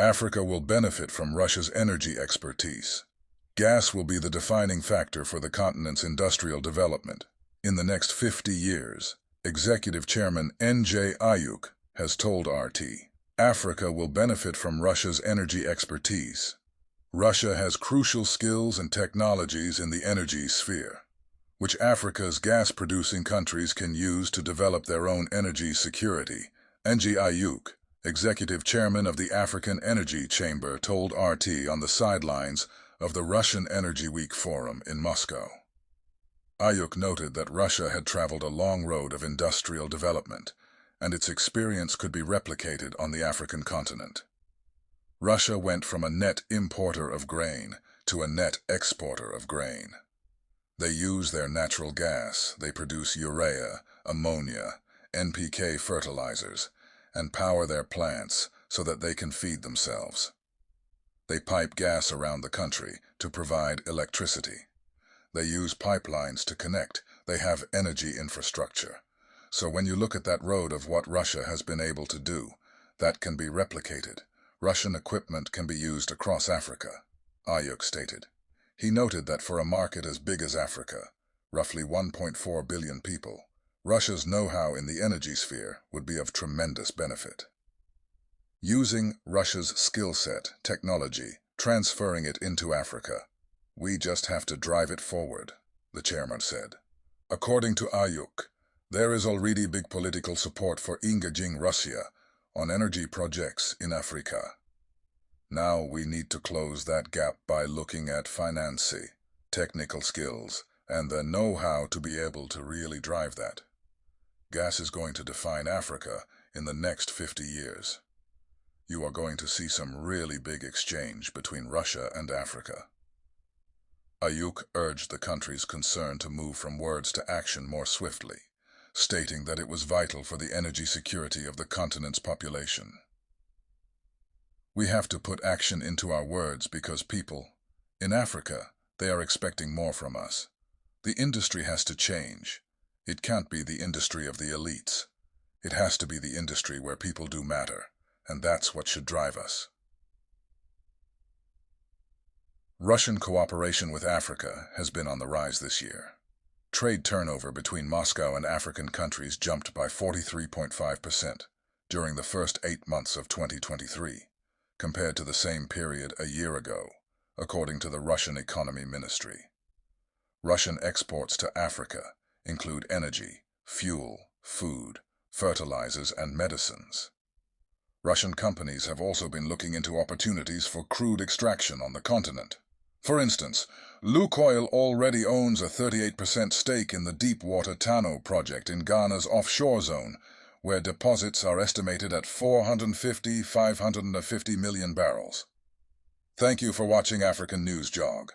Africa will benefit from Russia's energy expertise. Gas will be the defining factor for the continent's industrial development. In the next 50 years, Executive Chairman N.J. Ayuk has told RT, Africa will benefit from Russia's energy expertise. Russia has crucial skills and technologies in the energy sphere, which Africa's gas-producing countries can use to develop their own energy security. N.J. Ayuk, Executive Chairman of the African Energy Chamber, told RT on the sidelines of the Russian Energy Week Forum in Moscow. Ayuk noted that Russia had traveled a long road of industrial development, and its experience could be replicated on the African continent. Russia went from a net importer of grain to a net exporter of grain. They use their natural gas, they produce urea, ammonia, NPK fertilizers, and power their plants so that they can feed themselves. They pipe gas around the country to provide electricity. They use pipelines to connect. They have energy infrastructure. So when you look at that road of what Russia has been able to do, that can be replicated. Russian equipment can be used across Africa, Ayuk stated. He noted that for a market as big as Africa, roughly 1.4 billion people, Russia's know-how in the energy sphere would be of tremendous benefit. Using Russia's skill set, technology, transferring it into Africa, we just have to drive it forward, the chairman said. According to Ayuk, there is already big political support for engaging Russia on energy projects in Africa. Now we need to close that gap by looking at financing, technical skills, and the know-how to be able to really drive that. Gas is going to define Africa in the next 50 years. You are going to see some really big exchange between Russia and Africa. Ayuk urged the countries concerned to move from words to action more swiftly, stating that it was vital for the energy security of the continent's population. We have to put action into our words because people, in Africa, they are expecting more from us. The industry has to change. It can't be the industry of the elites. It has to be the industry where people do matter, and that's what should drive us. Russian cooperation with Africa has been on the rise this year. Trade turnover between Moscow and African countries jumped by 43.5% during the first 8 months of 2023, compared to the same period a year ago, according to the Russian Economy Ministry. Russian exports to Africa include energy, fuel, food, fertilizers, and medicines. Russian companies have also been looking into opportunities for crude extraction on the continent. For instance, Lukoil already owns a 38% stake in the deepwater Tano project in Ghana's offshore zone, where deposits are estimated at 550 million barrels. Thank you for watching African News Jog.